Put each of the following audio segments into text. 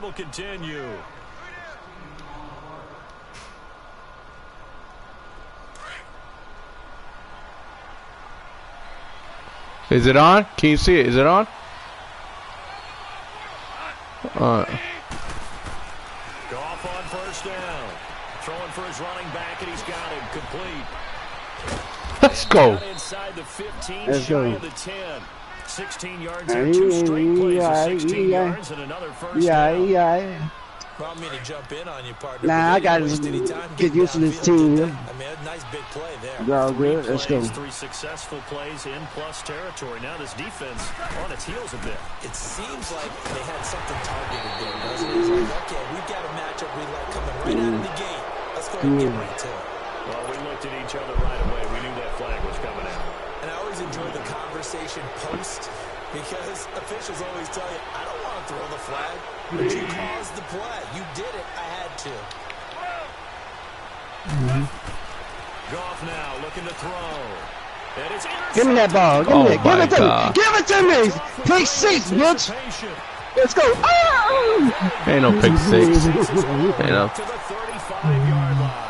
Will continue. Is it on? Can you see it? Is it on? Goff on first down. Throwing for his running back, and he's got him complete. Let's go. Inside the 15, shy of the 10. 16 yards and 2 straight plays of 16 yards and another first down. Well, I mean to jump in on you, partner. Nah, I got to get used to this team. I mean, a nice big play there. All good. Let's go. 3 successful plays in plus territory. Now this defense on its heels a bit. It seems like they had something targeted there, doesn't it? It's like, okay, we've got a matchup we like coming right out of the gate. Let's go ahead and get right to it. Well, we looked at each other right away. We knew that flag was coming out. And I always enjoy the conversation post because officials always tell you, I don't want to throw the flag, but you caused the play. You did it. I had to. Goff now looking to throw. And it's give me that ball. Give me it. Give it to me. Give it to me. Pick 6, bitch. Let's go. Oh! Ain't no pick 6. Ain't no. To the 35-yard line.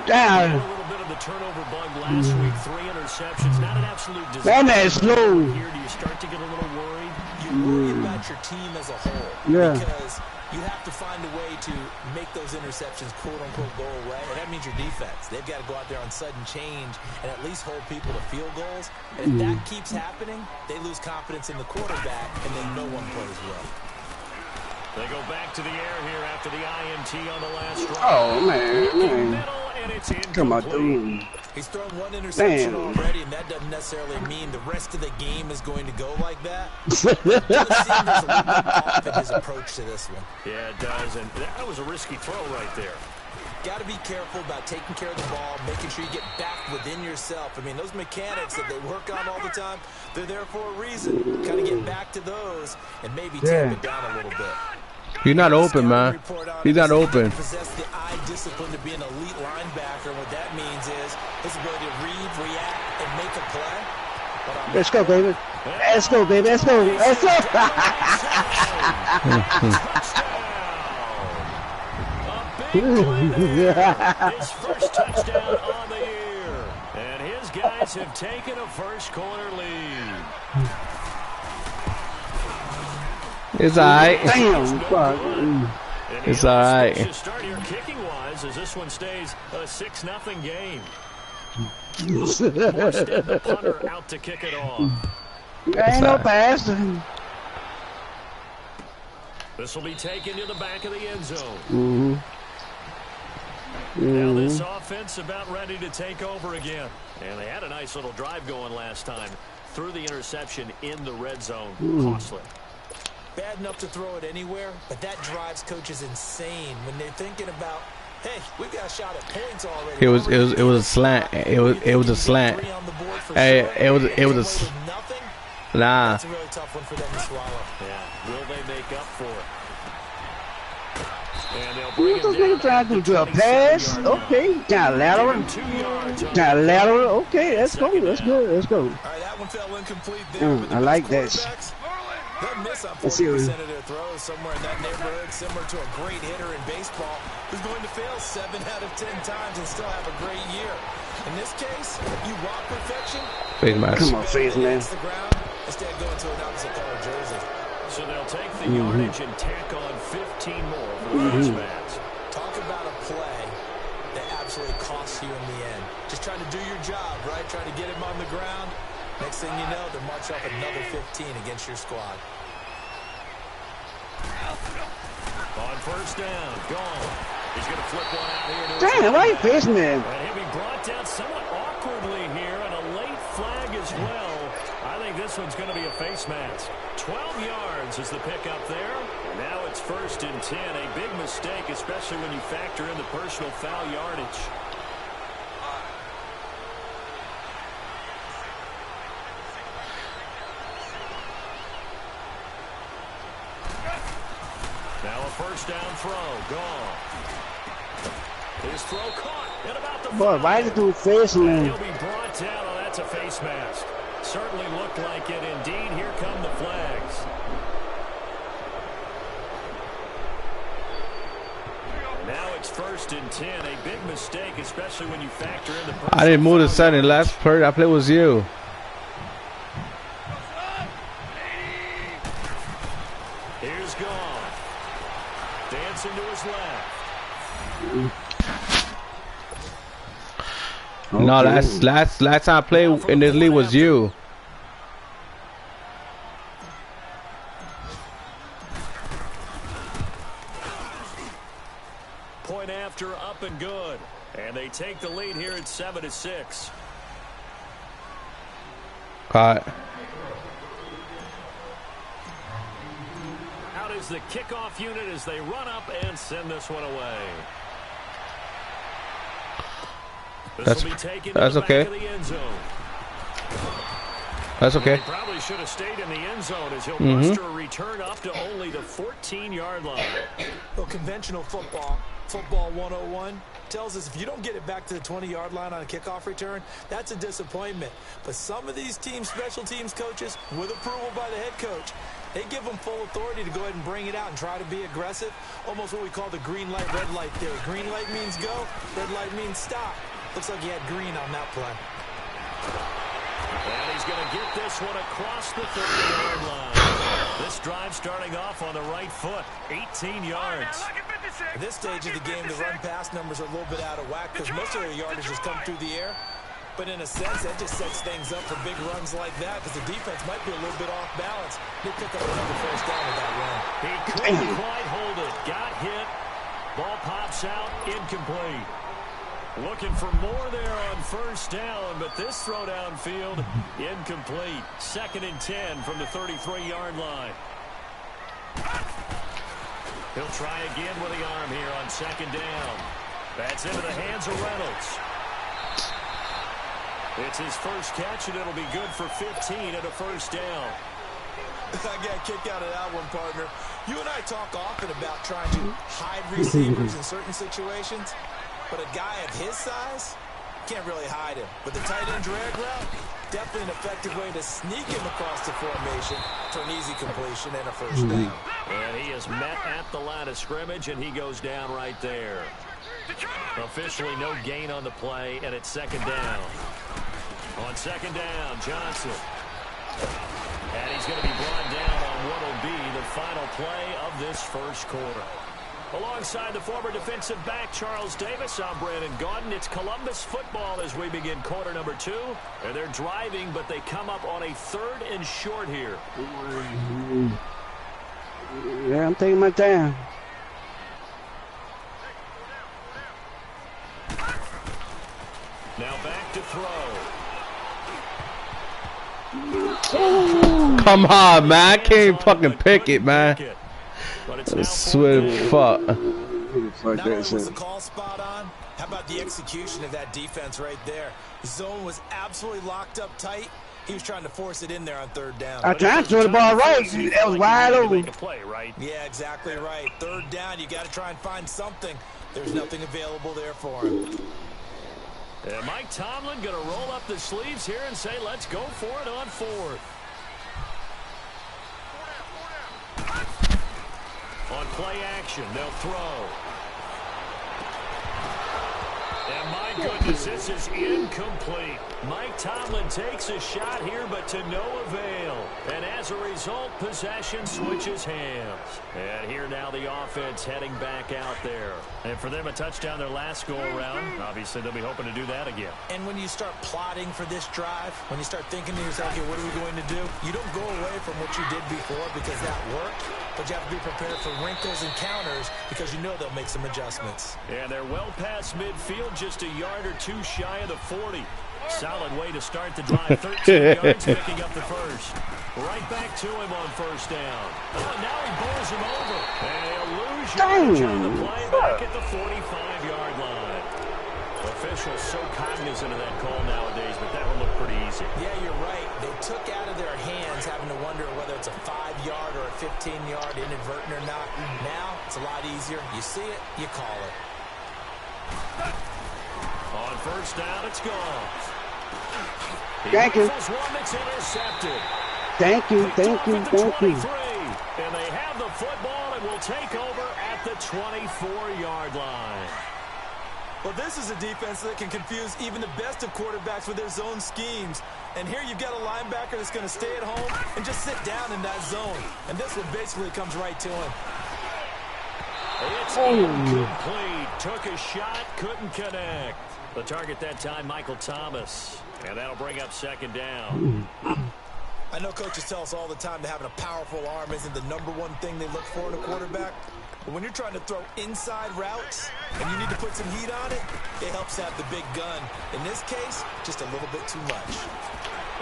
Down. A little bit of the turnover bug last week. 3 interceptions. Not an absolute disaster. Man, that's slow. Here, do you start to get a little worried? You worry about your team as a whole. Yeah. Because you have to find a way to make those interceptions, quote-unquote, go away. And that means your defense. They've got to go out there on sudden change and at least hold people to field goals. And if that keeps happening, they lose confidence in the quarterback, and then no one plays well. They go back to the air here after the INT on the last drive. Oh, man. Come on, dude. He's thrown 1 interception already, and that doesn't necessarily mean the rest of the game is going to go like that. It does seem there's a little bit off in his approach to this one. Yeah, it does, and that was a risky throw right there. Got to be careful about taking care of the ball, making sure you get back within yourself. I mean, those mechanics that they work on all the time, they're there for a reason. Kind of get back to those and maybe tamp it down a little bit. You're not open, man. He's not open. Possess the eye discipline to be an elite linebacker. What that means is his ability to read, react, and make a play. Let's go, baby. Let's go, baby. Let's go. Let's go. His first touchdown on the year. And his guys have taken a first-quarter lead. It's alright. Damn, fuck. It's alright. Start here kicking-wise as this one stays a 6-0 game. The punter out to kick it off. Ain't no pass. This will be taken to the back of the end zone. Now this offense about ready to take over again. And they had a nice little drive going last time. Threw the interception in the red zone. Costly. Bad enough to throw it anywhere, but that drives coaches insane when they're thinking about, hey, we've got a shot at points already. It was a slant. It was a slant. Hey, it was a nah. That's a really tough one for them to swallow. Yeah, will they make up for it? And they'll What those niggas trying to do? A pass? Okay. Got lateral. Got lateral. Okay, let's go. Let's go. Let's go. All right, that one fell incomplete there. I like that. They'll miss on 40% of their throws somewhere in that neighborhood, similar to a great hitter in baseball who's going to fail 7 out of 10 times and still have a great year. In this case, you want perfection. Come on, face man. Instead of going to an opposite color jersey. So they'll take the yardage and tack on 15 more for the face mask. Talk about a play that absolutely costs you in the end. Just trying to do your job, right? Trying to get him on the ground. Next thing you know, they're marching off another 15 against your squad. On first down, gone. He's going to flip one out here. Damn, why are you facing him? And he'll be brought down somewhat awkwardly here, and a late flag as well. I think this one's going to be a face mask. 12 yards is the pickup there. And now it's 1st and 10. A big mistake, especially when you factor in the personal foul yardage. Now a first down throw, gone. His throw caught at about the Boy, why did you face him? He'll be brought down. Oh, that's a face mask. Certainly looked like it. Indeed, here come the flags. first and 10. A big mistake, especially when you factor in the. I didn't move the center. Last part I played was you. Here's Gone. Dancing to his left. Okay. No, last time I played in this league was you. Point after, up and good. And they take the lead here at 7-6. Caught. Out is the kickoff unit as they run up and send this one away. This will be taken that's to the okay. back of the end zone. That's okay. He probably should have stayed in the end zone as he'll muster a return up to only the 14-yard line. Well, conventional football 101, tells us if you don't get it back to the 20-yard line on a kickoff return, that's a disappointment. But some of these teams, special teams coaches, with approval by the head coach, they give them full authority to go ahead and bring it out and try to be aggressive. Almost what we call the green light, red light theory. Green light means go, red light means stop. Looks like he had green on that play. And he's going to get this one across the 30-yard line. This drive starting off on the right foot, 18 yards. At this stage of the game, the run-pass numbers are a little bit out of whack because most of their yardage has come through the air. But in a sense, that just sets things up for big runs like that because the defense might be a little bit off balance. They pick up another first down with that run. He couldn't quite hold it. Got hit. Ball pops out, incomplete. Looking for more there on first down, but this throw downfield, incomplete. 2nd and 10 from the 33-yard line. He'll try again with the arm here on 2nd down. That's into the hands of Reynolds. It's his first catch, and it'll be good for 15 at a first down. I got a kick out of that one, partner. You and I talk often about trying to hide receivers in certain situations. But a guy of his size, can't really hide him. But the tight end drag route, definitely an effective way to sneak him across the formation for an easy completion and a first down. And he is met at the line of scrimmage, and he goes down right there. Officially no gain on the play, and it's 2nd down. On 2nd down, Johnson. And he's going to be brought down on what will be the final play of this first quarter. Alongside the former defensive back, Charles Davis, I'm Brandon Gaudin. It's Columbus football as we begin quarter number 2. And they're driving, but they come up on a 3rd and short here. Yeah, I'm taking my time. Now back to throw. Come on, man. I can't fucking pick it, man. But it's now swear fuck. Not only was the call spot on, how about the execution of that defense right there? The zone was absolutely locked up tight. He was trying to force it in there on 3rd down. I tried to throw the ball right. That was wide open. Yeah, exactly right. 3rd down, you got to try and find something. There's nothing available there for him. And Mike Tomlin going to roll up the sleeves here and say, let's go for it on 4th. On play action, they'll throw. And my goodness, this is incomplete. Mike Tomlin takes a shot here, but to no avail. And as a result, possession switches hands. And here now the offense heading back out there. And for them, a touchdown their last go-around. Obviously, they'll be hoping to do that again. And when you start plotting for this drive, when you start thinking to yourself, okay, what are we going to do? You don't go away from what you did before because that worked. But you have to be prepared for wrinkles and counters because you know they'll make some adjustments. And they're well past midfield, just a yard or two shy of the 40. Solid way to start the drive. 13 yards, picking up the first. Right back to him on first down. Oh, and now he bowls him over. And he'll lose yardage on the play back at the 45-yard line. Officials so cognizant of that call nowadays, but that one looked pretty easy. Yeah, you're right. They took out of their hands having to wonder whether it's a 5-yard or a 15-yard inadvertent or not. Now, it's a lot easier. You see it, you call it. On first down, it's gone. Thank you. One that's intercepted. Thank you, thank you, thank you. And they have the football and will take over at at the 24-yard line. Well, this is a defense that can confuse even the best of quarterbacks with their zone schemes. And here you've got a linebacker that's going to stay at home and just sit down in that zone. And this one basically comes right to him. It's incomplete. Took a shot, couldn't connect. The target that time, Michael Thomas. And that'll bring up second down. I know coaches tell us all the time that having a powerful arm isn't the #1 thing they look for in a quarterback. But when you're trying to throw inside routes and you need to put some heat on it, it helps have the big gun. In this case, just a little bit too much.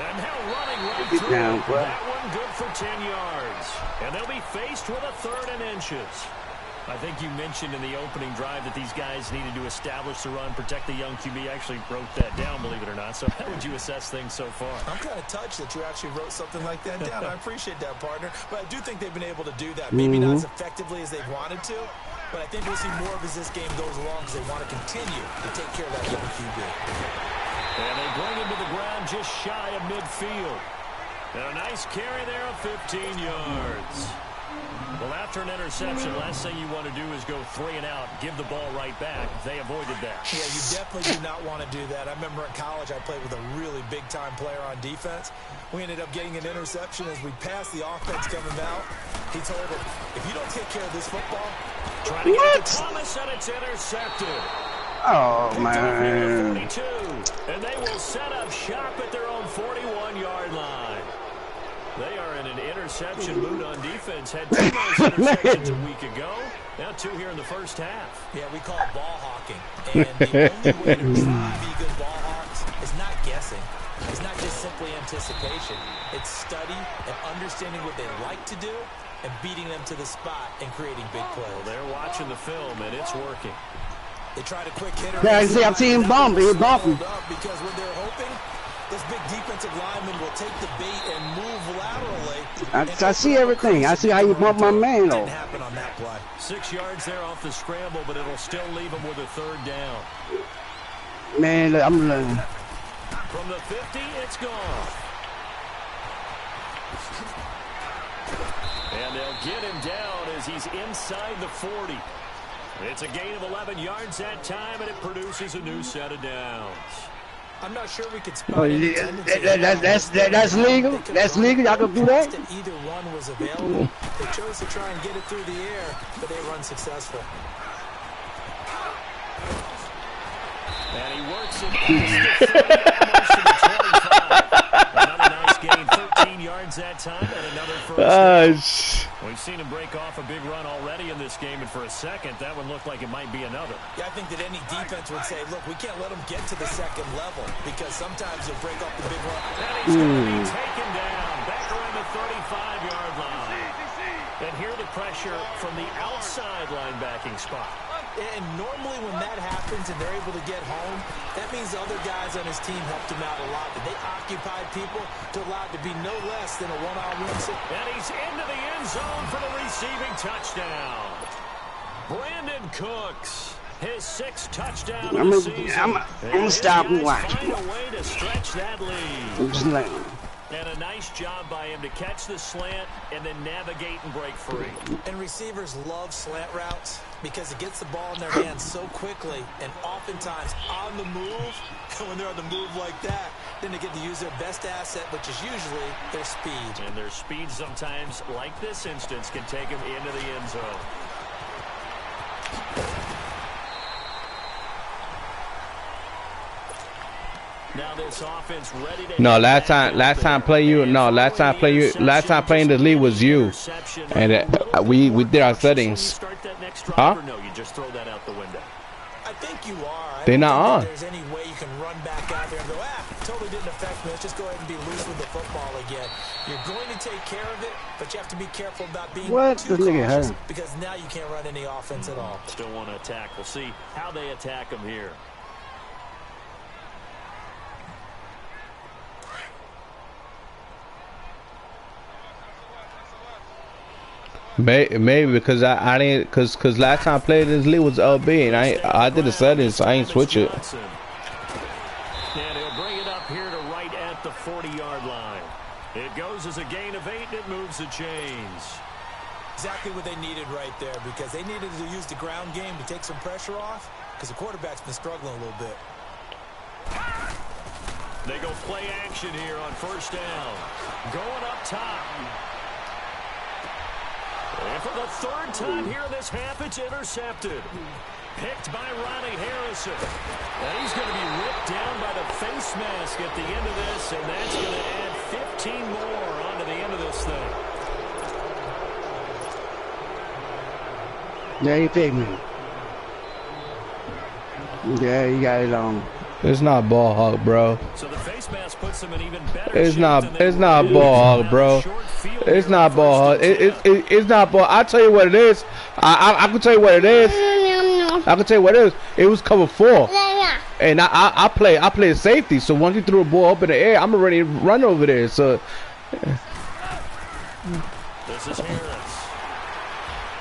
And now running right through. That one good for 10 yards. And they'll be faced with a 3rd and inches. I think you mentioned in the opening drive that these guys needed to establish the run, protect the young QB. I actually wrote that down, believe it or not. So how would you assess things so far? I'm kind of touched that you actually wrote something like that down. I appreciate that, partner. But I do think they've been able to do that. Maybe not as effectively as they've wanted to, but I think we'll see more of as this game goes along because they want to continue to take care of that young QB. And they bring him to the ground just shy of midfield. And a nice carry there of 15 yards. Well, after an interception, last thing you want to do is go 3 and out, give the ball right back. They avoided that. Yeah, you definitely do not want to do that. I remember in college I played with a really big-time player on defense. We ended up getting an interception as we passed the offense coming out. He told him, if you don't take care of this football... Trying to get to Thomas, and it's intercepted. Oh, man. 42, and they will set up shop at their own 41-yard line. They are in an interception mood on defense. Had 2 of those interceptions a week ago. Now 2 here in the first half. Yeah, we call it ball hawking. And the only way to truly be good ball hawks is not guessing. It's not just simply anticipation. It's study and understanding what they like to do and beating them to the spot and creating big plays. Well, they're watching the film, and it's working. They tried a quick hitter. Yeah, see, I've seen him bump. He bumping. Because what they're hoping, this big defensive lineman will take the bait and move laterally. I see everything. I see how you bump my man, though. Didn't happen on that play. 6 yards there off the scramble, but it'll still leave him with a 3rd down. Man, look, I'm From the 50, it's gone. And they'll get him down as he's inside the 40. It's a gain of 11 yards that time, and it produces a new set of downs. I'm not sure we could spot that's legal. That's legal. Y'all can do that. Either one was available. They chose to try and get it through the air, but they were unsuccessful. And he works it past the 30, almost to the 25. Another nice gain, 13 yards that time, and another first. We've seen him break off a big run already in this game, and for a second, that one looked like it might be another. Yeah, I think that any defense would say, look, we can't let them get to the second level because sometimes they'll break off the big run. And he's going to be taken down back around the 35-yard line. And here the pressure from the outside linebacking spot. And normally when that happens and they're able to get home, that means the other guys on his team helped him out a lot. That they occupied people to allow it to be no less than a one-on-one. And he's into the end zone for the receiving touchdown. Brandon Cooks, his 6th touchdown of the season. I'm gonna stop and watch. Find a way to stretch that lead. I'm just letting. And a nice job by him to catch the slant and then navigate and break free. And receivers love slant routes because it gets the ball in their hands so quickly and oftentimes on the move. And when they're on the move like that, then they get to use their best asset, which is usually their speed. And their speed sometimes, like this instance, can take them into the end zone. Now this offense ready to last time playing this league was you, and we did our settings. Huh? No, you just throw that out the window. I think you are. They're not on. There's any way you can run back out there and go, totally didn't affect me. Let's just go ahead and be loose with the football again. You're going to take care of it, but you have to be careful about being too cautious because now you can't run any offense at all. Still want to attack. We'll see how they attack them here. Maybe because I didn't because last time I played this league was LB and I did the settings, so I ain't switch it. And he'll bring it up here to right at the 40-yard line. It goes as a gain of 8 and it moves the chains. Exactly what they needed right there, because they needed to use the ground game to take some pressure off, because the quarterback's been struggling a little bit. They go play action here on first down. Going up top. And for the third time here in this half, it's intercepted. Picked by Ronnie Harrison. And he's going to be ripped down by the face mask at the end of this, and that's going to add 15 more onto the end of this thing. Yeah, you picked me. Yeah, you got it on. It's not ball hawk, bro. So the face mask puts them in even better It's shape not. than they It's were not in. ball hawk, Now bro. a short field It's here not on ball hawk. first and 10. It's not ball. I'll tell you what it is. I can tell you what it is. I can tell you what it is. It was cover 4, and I play safety. So once you threw a ball up in the air, I'm already run over there. So This is Harris.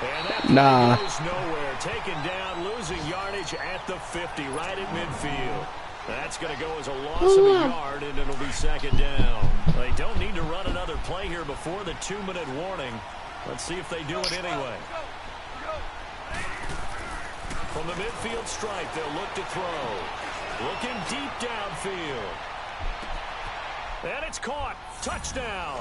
And that Nah. goes nowhere. Taken down, losing yardage at the 50, right at midfield. That's going to go as a loss of a yard, and it'll be second down. They don't need to run another play here before the 2-minute warning. Let's see if they do it anyway. From the midfield stripe, they'll look to throw. Looking deep downfield. And it's caught. Touchdown.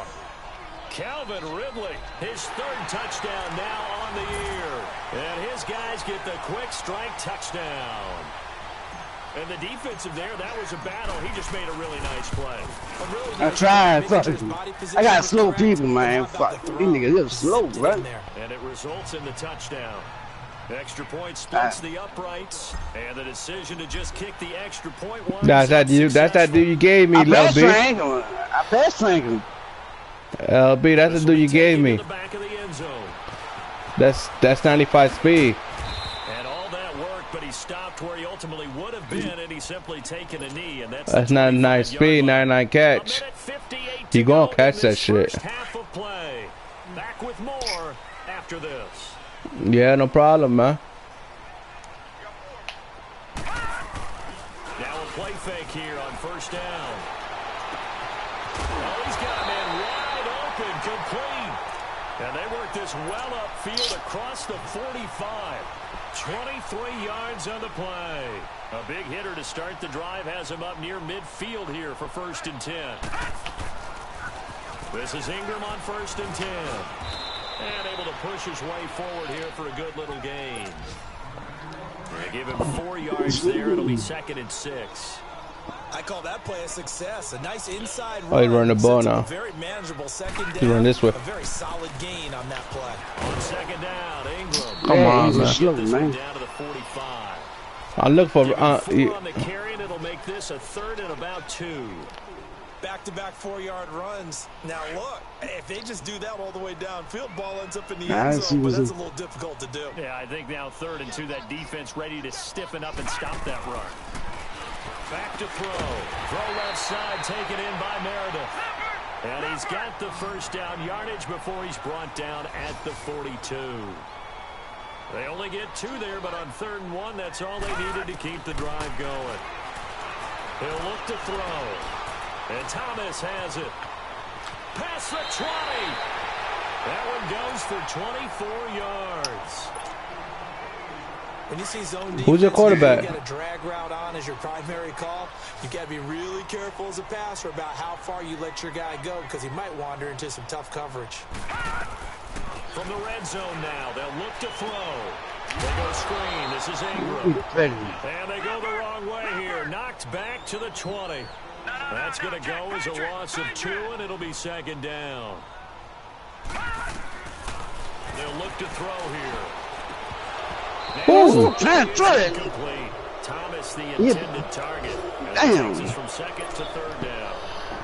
Calvin Ridley, his third touchdown now on the year. And his guys get the quick strike touchdown. And the defensive there, that was a battle. He just made a really nice play. I tried. Fuck. I got slow people, man. Fuck. These niggas live slow, bro. And it results in the touchdown. Extra point splits the uprights, and the decision to just kick the extra point was that's that dude. That's that dude you gave me, I pass LB. triangle. I pass triangle. LB, that's the dude you gave me. The back of the end zone. That's 95 speed. And all that work, but he stopped where he ultimately would have been, and he's simply taken a knee, and That's 99 speed, 99 catch. He gonna catch that shit. Half of play. Back with more after this. Yeah, no problem, man. Now a play fake here on first down. Oh, he's got a man wide open, complete. And they work this well upfield across the 45. 23 yards on the play. A big hitter to start the drive has him up near midfield here for first and 10. This is Ingram on first and 10. And able to push his way forward here for a good little gain. They give him 4 yards there. It'll be second and 6. I call that play a success. A nice inside run. Oh, he's running the ball now. Very manageable second down. He's running this way. A very solid gain on that play. On second down, Ingram. Come on, he's man. slow, This one man. down to the 45. I look for Give him 4 on the carry, and it'll make this a third and about 2. Back-to-back 4-yard runs. Now look, if they just do that all the way downfield, ball ends up in the I end see zone, but what's that's a in- little difficult to do. Yeah, I think now third and 2, that defense ready to stiffen up and stop that run. Back to throw. Throw left side, taken in by Meredith. And he's got the first down yardage before he's brought down at the 42. They only get 2 there, but on third and 1, that's all they needed to keep the drive going. He'll look to throw. And Thomas has it. Past the 20. That one goes for 24 yards. When you see zone defense, Who's your quarterback? You got a drag route on as your primary call. You got to be really careful as a passer about how far you let your guy go, because he might wander into some tough coverage. From the red zone now, they'll look to throw. They go screen. This is Ingram. And they go the wrong way here. Knocked back to the 20. That's going to go as a loss of 2, and it'll be second down. They'll look to throw here. Oh, try it. Complete. Thomas, the intended target. And that Damn. takes us from second to third down.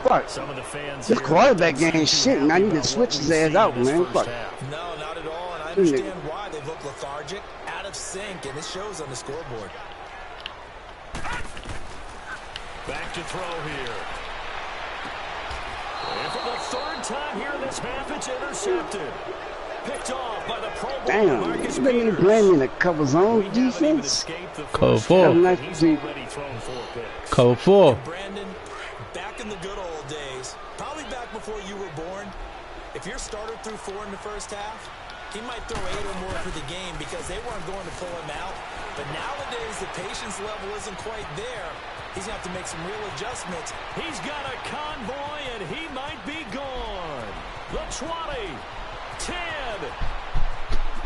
Fuck. Some of the fans This here quarterback seem game to shit, be man. I need happy to about switch what his we ass see out, in this man. first Fuck. half. No, not at all, and I understand why they look lethargic, out of sync, and it shows on the scoreboard. Back to throw here. And for the third time here in this half, it's intercepted. Picked off by the Pro Bowl Damn, Marcus they didn't Peters. blame me in the cover zone We haven't even defense. escaped the Cover first 4. half, Nice and he's to see. already thrown 4 picks. Code 4. Brandon, back in the good old days, probably back before you were born, if your starter threw 4 in the first half, he might throw 8 or more for the game because they weren't going to pull him out. But nowadays, the patience level isn't quite there. He's going to have to make some real adjustments. He's got a convoy, and he might be gone. The 20, 10.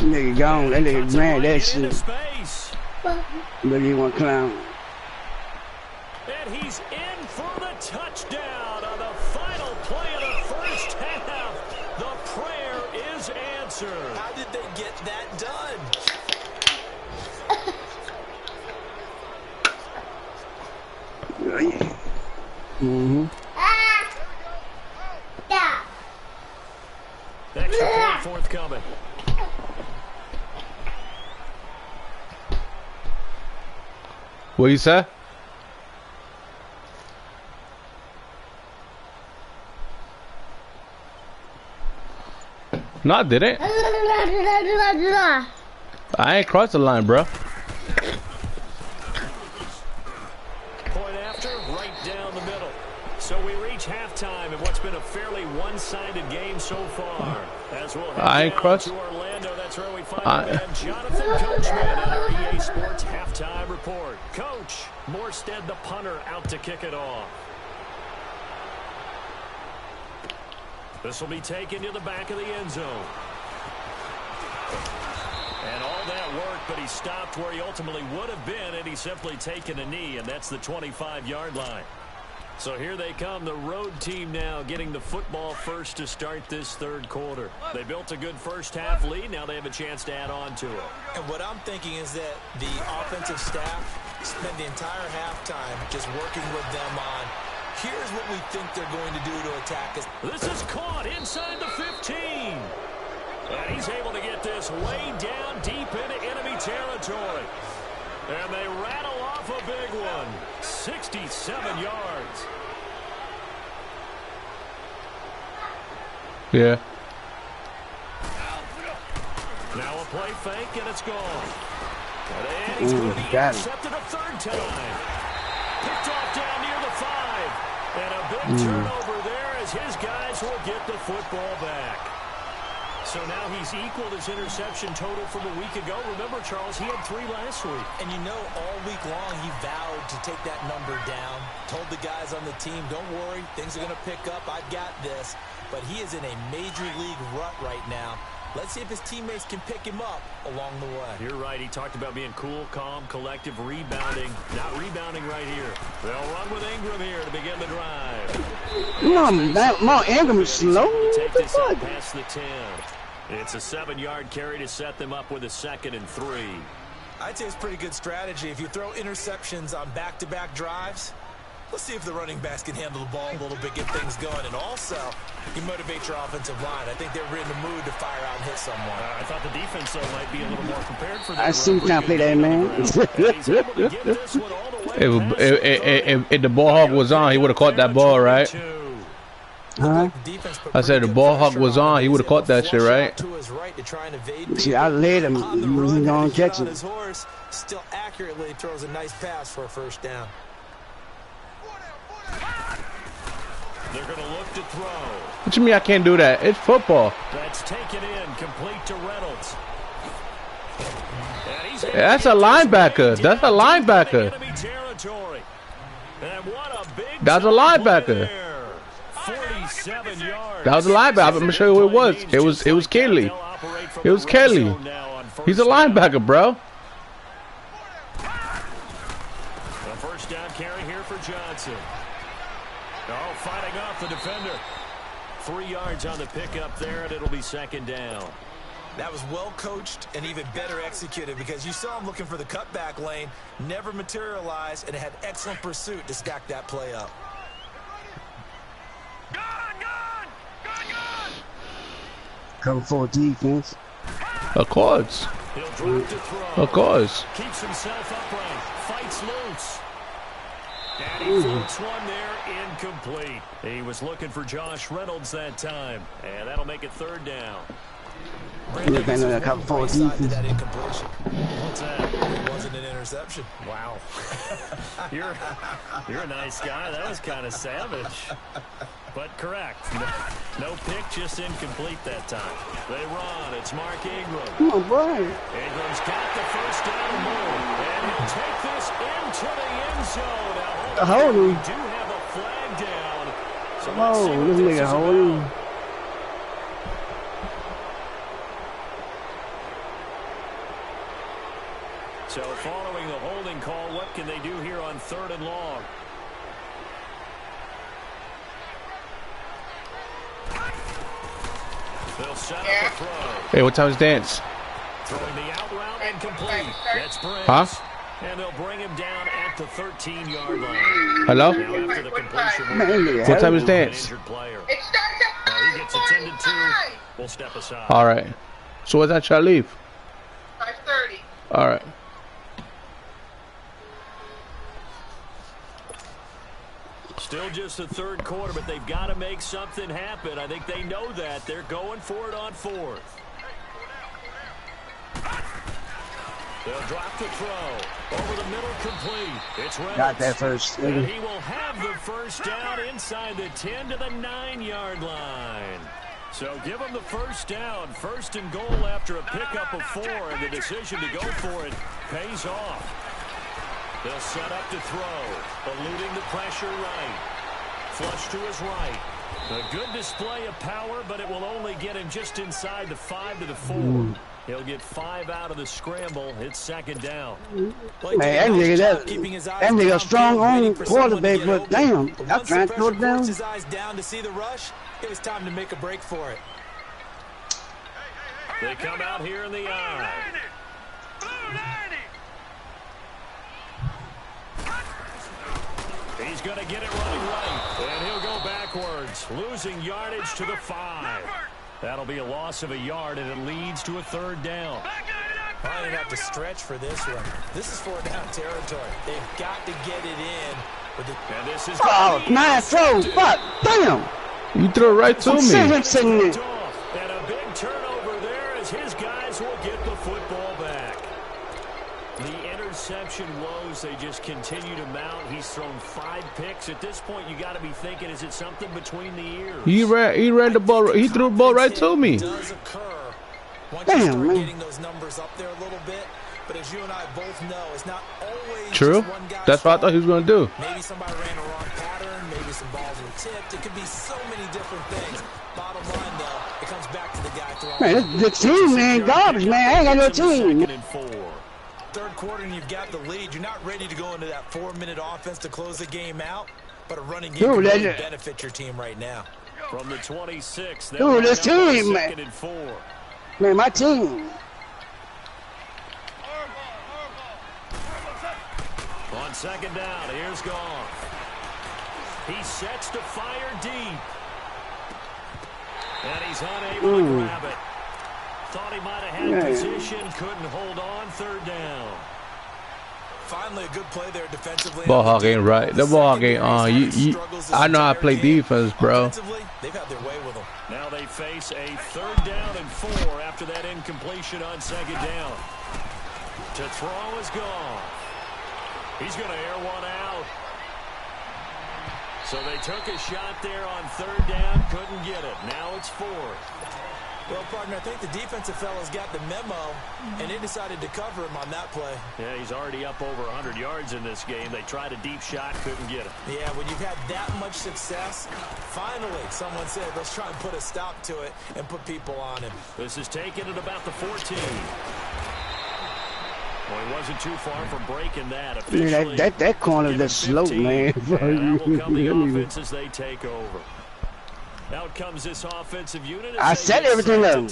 Nigga gone. That nigga ran that shit. Space. But he want clown. And he's in for the touchdown on the final play of the first half. The prayer is answered. How did they get that done? Mm-hmm. Extra point forthcoming. What you say? No, I didn't. I ain't crossed the line, bro. Point after, right down the middle. So we reach halftime in what's been a fairly one-sided game so far. As we'll head down to Orlando, that's where we find our man Jonathan Coachman at our EA Sports halftime report. Coach, Morstead, the punter, out to kick it off. This will be taken to the back of the end zone. And all that work, but he stopped where he ultimately would have been, and he's simply taken a knee, and that's the 25-yard line. So here they come, the road team now getting the football first to start this third quarter. They built a good first half lead. Now they have a chance to add on to it. And what I'm thinking is that the offensive staff spent the entire halftime just working with them on, here's what we think they're going to do to attack us. This is caught inside the 15. And he's able to get this way down deep into enemy territory. And they rattle off a big one. 67 yards. Yeah. Now a play fake, and it's gone. And he's going to be intercepted a third time. Picked off down near the 5. And a big turnover there as his guys will get the football back. So now he's equaled his interception total from a week ago. Remember, Charles, he had 3 last week. And you know, all week long he vowed to take that number down. Told the guys on the team, don't worry, things are going to pick up. I've got this. But he is in a major league rut right now. Let's see if his teammates can pick him up along the way. You're right. He talked about being cool, calm, collective, rebounding. Not rebounding right here. They'll run with Ingram here to begin the drive. Mom, Ingram is slow. Take this out past the 10. It's a 7-yard carry to set them up with a 2nd and 3. I'd say it's pretty good strategy. If you throw interceptions on back-to-back drives, let's see if the running backs can handle the ball a little bit, get things going. And also, you motivate your offensive line. I think they're in the mood to fire out and hit someone. I thought the defense, though, might be a little more prepared for that. I see you can't play that, man. If the ball hawk was on, he would have caught that ball, right? Huh? I said the ball hawk was on, he would have caught that shit, right? See, I led him. He was going to catch it. Still accurately throws a nice pass for a first down. They're going to look to throw. What you mean I can't do that? It's football. That's taken in, complete to Reynolds. That's a linebacker. That's a linebacker. That's a linebacker. 47 yards. That was a linebacker. I'm sure who it was. It was Kelly. It was Kelly. He's a linebacker, bro. A first down carry here for Johnson. Oh, fighting off the defender. 3 yards on the pickup there, and it'll be 2nd down. That was well coached and even better executed because you saw him looking for the cutback lane, never materialized, and had excellent pursuit to stack that play up. Cover 4 defense. Of course. He'll drop to throw. Of course. Keeps himself upright. Fights loose. And he floats one there, incomplete. He was looking for Josh Reynolds that time, and that'll make it 3rd down. Look at that cover 4 defense. That incompletion. What's that? It wasn't an interception. Wow. You're a nice guy. That was kind of savage. But correct. No pick, just incomplete that time. They run. It's Mark Ingram. Come on, boy. Ingram's got the first down and more. And he'll take this into the end zone. Now, Hold him. we do have a flag down. So Come on, this nigga hold him. So following the holding call, what can they do here on 3rd and long? They'll set up a throw. Hey, what time is dance? Throwing the out route and complete. That's Briggs. Huh? And they'll bring him down at the 13-yard line. Hello? Now after the completion, Man, What time is an dance? injured player. It starts at He gets attended to. 5:45. We'll step aside. All right. So what time should I leave? 5:30. All right. Still just the 3rd quarter, but they've got to make something happen. I think they know that. They're going for it on 4th. They'll drop the throw. Over the middle, complete. It's Reynolds. Got that first. And he will have the first down inside the 10 to the 9-yard line. So give him the first down. 1st and goal after a pickup of 4, and the decision to go for it pays off. They'll set up to throw, eluding the pressure right. Flush to his right. A good display of power, but it will only get him just inside the 5 to the 4. He'll get 5 out of the scramble. It's 2nd down. Man, that nigga strong on quarterback, but damn, I'm trying to throw it down. His eyes down to see the rush. It was time to make a break for it. They come out here in the eye. He's going to get it running right, and he'll go backwards, losing yardage to the 5. That'll be a loss of a yard, and it leads to a 3rd down. I didn't have to stretch for this one. This is 4th down territory. They've got to get it in. And this is Oh, nice throw. Fuck, damn. You threw it right to me. See him sitting there. And a big turnover there as his guys will get the football back. The interception woes, they just continue to mount. He's thrown 5 picks. At this point, you got to be thinking, is it something between the ears? He ran the ball. He threw the ball right to me. Does occur once Damn, you start man. getting those numbers up there a little bit. But as you and I both know, it's not always True. just one guy's That's what I thought he was going to do. Maybe somebody ran a wrong pattern. Maybe some balls were tipped. It could be so many different things. Bottom line, though, it comes back to the guy throwing. Man, the team, man, garbage, man. I ain't got no team. 2nd and 4. 3rd quarter and you've got the lead. You're not ready to go into that 4-minute offense to close the game out, but a running game Dude, can really that- benefit your team right now. From the 26, Dude, this team, man. 2nd and 4. Man, my team. On 2nd down, here's Goff. He sets to fire deep. And he's unable to grab it. Thought he might have had Yeah. position, couldn't hold on. 3rd down. Finally, a good play there defensively. Ball hog ain't right. The ball hog ain't on. I know how to play defense, bro. Offensively, they've had their way with them. Now they face a 3rd down and 4 after that incompletion on 2nd down. To throw is gone. He's going to air one out. So they took a shot there on 3rd down, couldn't get it. Now it's 4th. Well, partner, I think the defensive fellas got the memo, and they decided to cover him on that play. Yeah, he's already up over 100 yards in this game. They tried a deep shot, couldn't get it. Yeah, when you've had that much success, finally someone said, let's try and put a stop to it and put people on him. This is taken at about the 14. Well, he wasn't too far from breaking that. Officially, Man, that corner that's slow, 15. man. And that will come the offense as they take over. Out comes this offensive unit. I set everything up.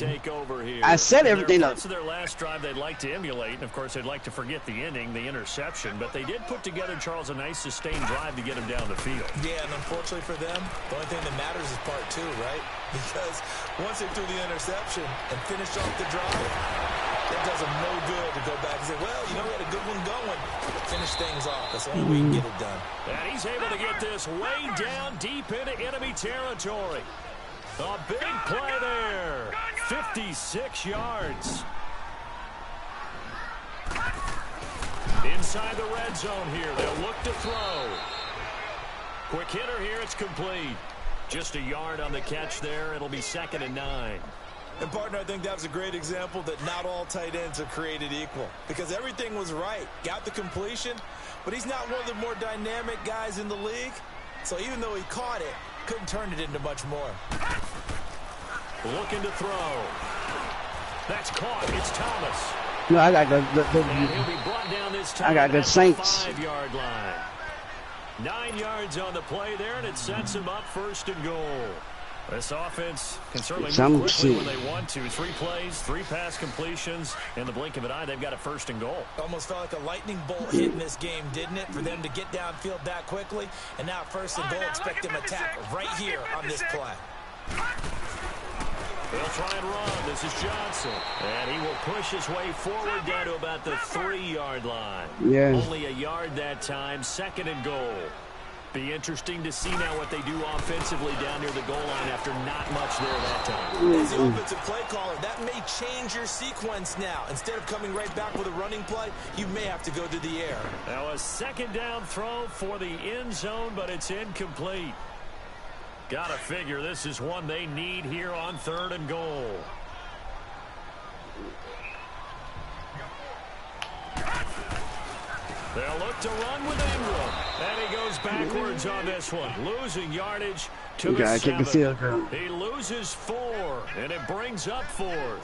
I set everything up. Parts of their last drive they'd like to emulate, and of course they'd like to forget the inning, the interception, but they did put together, Charles, a nice sustained drive to get him down the field. Yeah, and unfortunately for them, the only thing that matters is part 2, right? Because once they threw the interception and finished off the drive, that does them no good to go back and say, well, you know, we had a good one going. Finish things off. That's the only way you can get it done. And he's able to get this way down deep into enemy territory. A big play there. 56 yards. Inside the red zone here. They'll look to throw. Quick hitter here. It's complete. Just a yard on the catch there. It'll be 2nd and 9. And, partner, I think that was a great example that not all tight ends are created equal. Because everything was right. Got the completion, but he's not one of the more dynamic guys in the league. So even though he caught it, couldn't turn it into much more. Looking to throw. That's caught. It's Thomas. No, I got And he'll be brought down this time I got the at Saints. 5-yard line. 9 yards on the play there, and it sets him up 1st and goal. This offense can certainly move quickly when they want to. 3 plays, 3 pass completions. In the blink of an eye, they've got a 1st and goal. Almost felt like a lightning bolt hit in this game, didn't it? For them to get downfield that quickly. And now 1st and goal, expect them to attack right here on this play. They'll try and run. This is Johnson. And he will push his way forward down to about the 3-yard line. Yeah. Only a yard that time. 2nd and goal. Be interesting to see now what they do offensively down near the goal line after not much there that time. As the offensive play caller, that may change your sequence now. Instead of coming right back with a running play, you may have to go to the air. Now a 2nd down throw for the end zone, but it's incomplete. Gotta figure this is one they need here on 3rd and goal. They'll look to run with Ingram. And he goes backwards on this one. Losing yardage to the 7. He loses 4, and it brings up 4th.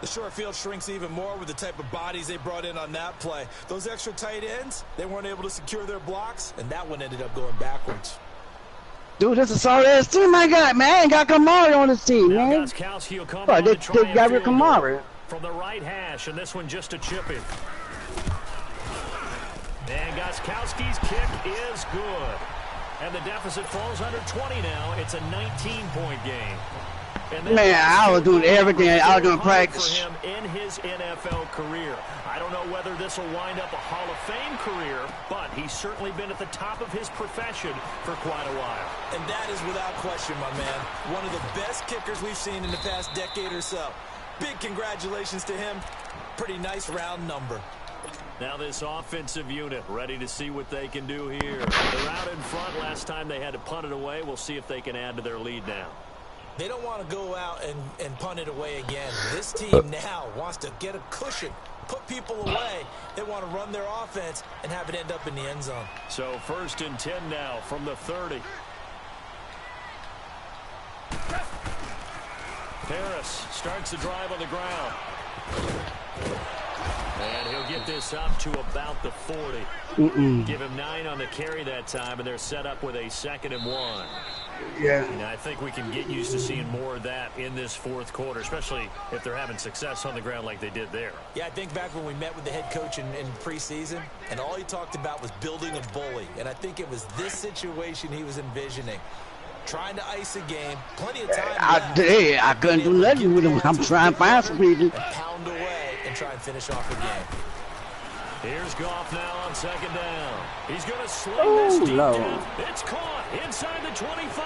The short field shrinks even more with the type of bodies they brought in on that play. Those extra tight ends, they weren't able to secure their blocks, and that one ended up going backwards. Dude, this is a sorry-ass team I got, man. I ain't got Kamara on this team, Now man. Gostkowski will come Bro, on they to try got and rid of field Kamara. goal from the right hash, and this one just a chip in. And Gostkowski's kick is good. And the deficit falls under 20 now. It's a 19-point game. Man, I was doing everything. I was doing practice. For him in his NFL career. I don't know whether this will wind up a Hall of Fame career, but he's certainly been at the top of his profession for quite a while. And that is without question, my man. One of the best kickers we've seen in the past decade or so. Big congratulations to him. Pretty nice round number. Now this offensive unit ready to see what they can do here. They're out in front. Last time they had to punt it away. We'll see if they can add to their lead now. They don't want to go out and punt it away again. This team now wants to get a cushion, put people away. They want to run their offense and have it end up in the end zone. So 1st and 10 now from the 30. Harris starts the drive on the ground. And he'll get this up to about the 40. Give him 9 on the carry that time, and they're set up with a 2nd and 1. Yeah. And I think we can get used to seeing more of that in this 4th quarter, especially if they're having success on the ground like they did there. Yeah, I think back when we met with the head coach in preseason, and all he talked about was building a bully. And I think it was this situation he was envisioning. Trying to ice a game, plenty of time. I couldn't do nothing with him. I'm trying to find some people. And pound away and try and finish off the game. Here's Goff now on 2nd down. He's going to sling this deep down. It's caught inside the 25.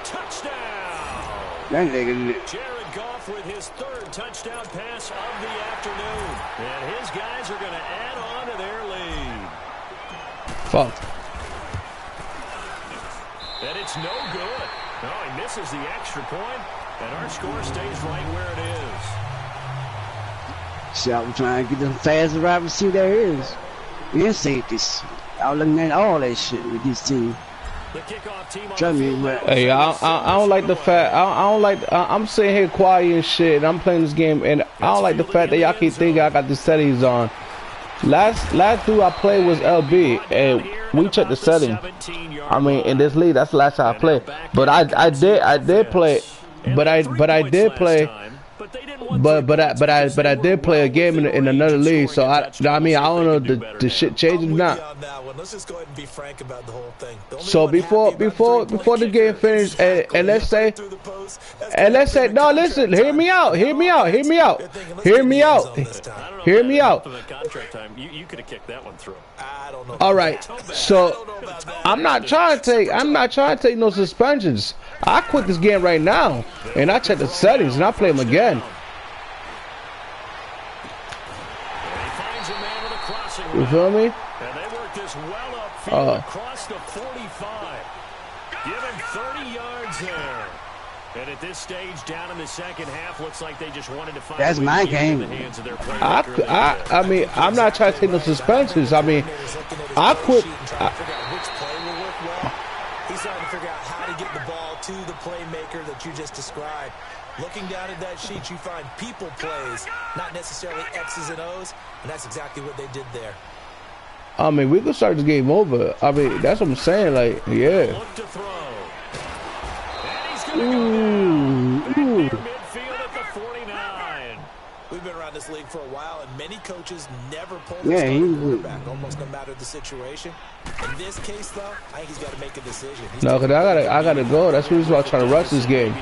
Touchdown. That nigga. Jared Goff with his 3rd touchdown pass of the afternoon. And his guys are going to add on to their lead. Fuck. And it's no good. No, he misses the extra point. And our score stays right where it is. See, I'm trying to get the fastest wide receiver there is. And safeties. I was looking at all that shit with this team. The kickoff team on Trust the me, field man. now. Hey, I don't like the fact. I don't like. I'm sitting here quiet and shit. And I'm playing this game, and I don't like the fact that y'all keep thinking I got the settings on. Last dude I played was LB, and we checked the setting. I mean, in this league, that's the last time I played. But I did play. But I did play. But I did play a game in another league. So I mean, I don't know if the shit changed or not. Let's just go ahead and be frank about the whole thing. So before the game finished, and let's say no, listen, hear me out. You could have kicked that one through. I don't know. All right, so I'm not trying to take no suspensions. I quit this game right now, and I check the settings, and I play them again. And he finds a man with a crossing You feel me? And they work get this well upfield across the 45. Give him 30 yards there. And at this stage, down in the second half, looks like they just wanted to find. That's my game. I mean, I'm not trying to take no suspensions. I mean, I quit. He's trying to figure out how to get the ball to the playmaker that you just described. Looking down at that sheet, you find people plays, not necessarily X's and O's, and that's exactly what they did there. I mean, we could start this game over. I mean, that's what I'm saying. Like, yeah. Look to throw. And he's going to go down. Back near midfield at the 49. We've been around this league for a while, and many coaches never pull the starting quarterback, almost no matter the situation. In this case, though, I think he's got to make a decision. No, because I gotta go. That's the reason why I'm trying to rush this game.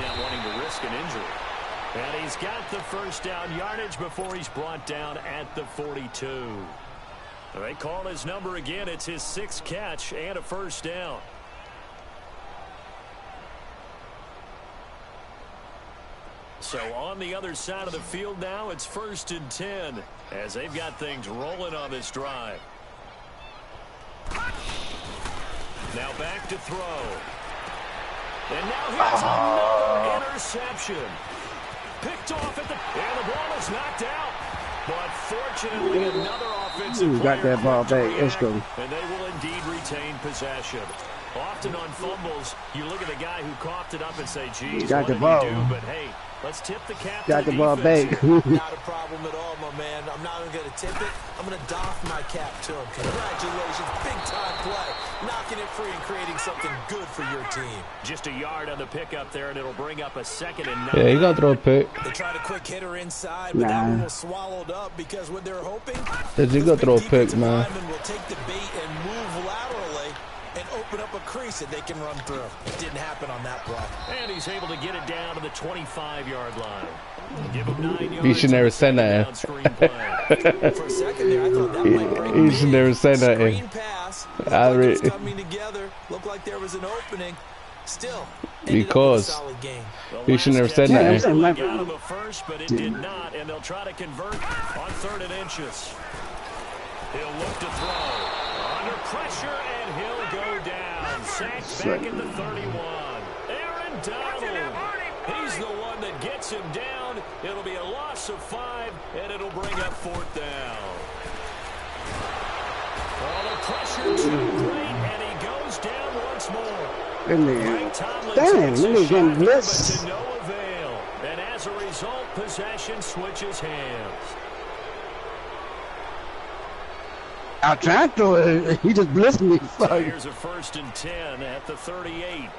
And he's got the first down yardage before he's brought down at the 42. They call his number again. It's his 6th catch and a first down. So on the other side of the field now, it's 1st and 10 as they've got things rolling on this drive. Now back to throw. And now here's another interception. Picked off at the... And the ball is knocked out. But fortunately, another offensive got that ball back. Let's go. And they will indeed retain possession. Often on fumbles, you look at the guy who coughed it up and say, geez, got what the ball. did he do? But hey, let's tip the cap Got to the ball back. Not a problem at all, my man. I'm not even going to tip it. I'm going to doff my cap to him. Congratulations. Big-time play. Knocking it free and creating something good for your team. Just a yard on the pickup there, and it'll bring up a 2nd and 9. Yeah, you gotta throw a pick. They tried a quick hitter inside, but that one was swallowed up because what they're hoping You gotta throw a pick, man. will take the bait and move laterally and open up a crease that they can run through. It didn't happen on that play. And he's able to get it down to the 25-yard line. Give him 9 yards. You should never say that. For a second there, I thought that might break You should never say that. Screen pass. Looked I like it was really- coming together. Looked like there was an opening. Still, Because solid game. you should never said that. Got him a first, but it did not, and they'll try to convert on 3rd and inches. He'll look to throw. Under pressure, and he'll go down. Sacked back at the 31. Aaron Donald. He's the one that gets him down. It'll be a loss of 5, and it'll bring up 4th down. Oh, the pressure too great, and he goes down once more. Damn, nigga getting blitzed. To no avail. And as a result, possession switches hands. I tried to throw it. He just blitzed me. So here's a 1st and 10 at the 38.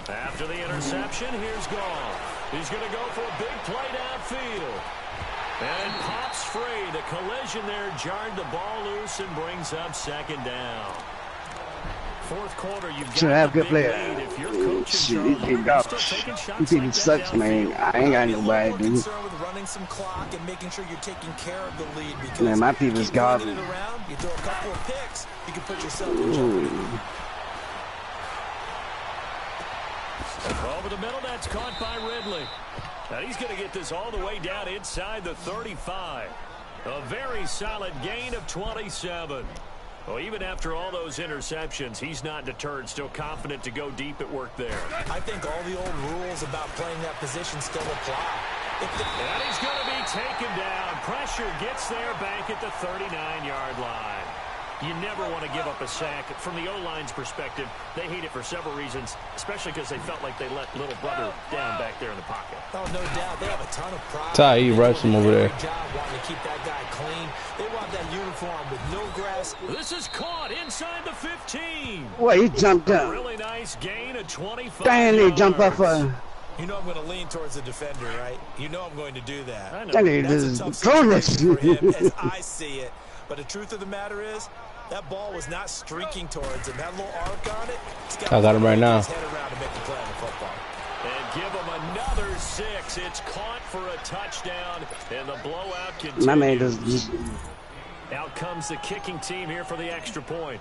After the interception, here's Goff. He's going to go for a big play downfield. And it pops free. The collision there jarred the ball loose and brings up 2nd down. 4th quarter, you've got Should have a good big player. lead. If you're coaching Shit, Charlie, he you're got. still taking shots He think like it that sucks, man. downfield. I ain't got nobody, More dude. concerned with running some clock and making sure you're taking care of the lead because Man, my people's keep moving garbage. it around, you throw a couple of picks, you can put yourself in jeopardy. Over the middle, that's caught by Ridley. Now he's going to get this all the way down inside the 35. A very solid gain of 27. Well, even after all those interceptions, he's not deterred, still confident to go deep at work there. I think all the old rules about playing that position still apply. And he's going to be taken down. Pressure gets there back at the 39-yard line. You never want to give up a sack. From the O-line's perspective, they hate it for several reasons, especially because they felt like they let little brother down back there in the pocket. Oh, no doubt. They have a ton of pride. Ty, he rushed him over there. Job wanting to keep that guy clean. They want that uniform with no grass. This is caught inside the 15. Boy, he jumped A up. really nice gain of 25 Damn, he jumped up yards. for. You know I'm going to lean towards the defender, right? You know I'm going to do that. I know. That nigga That's a just tough throw this. situation for him as I see it. But the truth of the matter is, that ball was not streaking towards him. That little arc on it. I got him right now. His head around to make the play on the football. And give him another 6. It's caught for a touchdown, and the blowout continues. My man just Out comes the kicking team here for the extra point.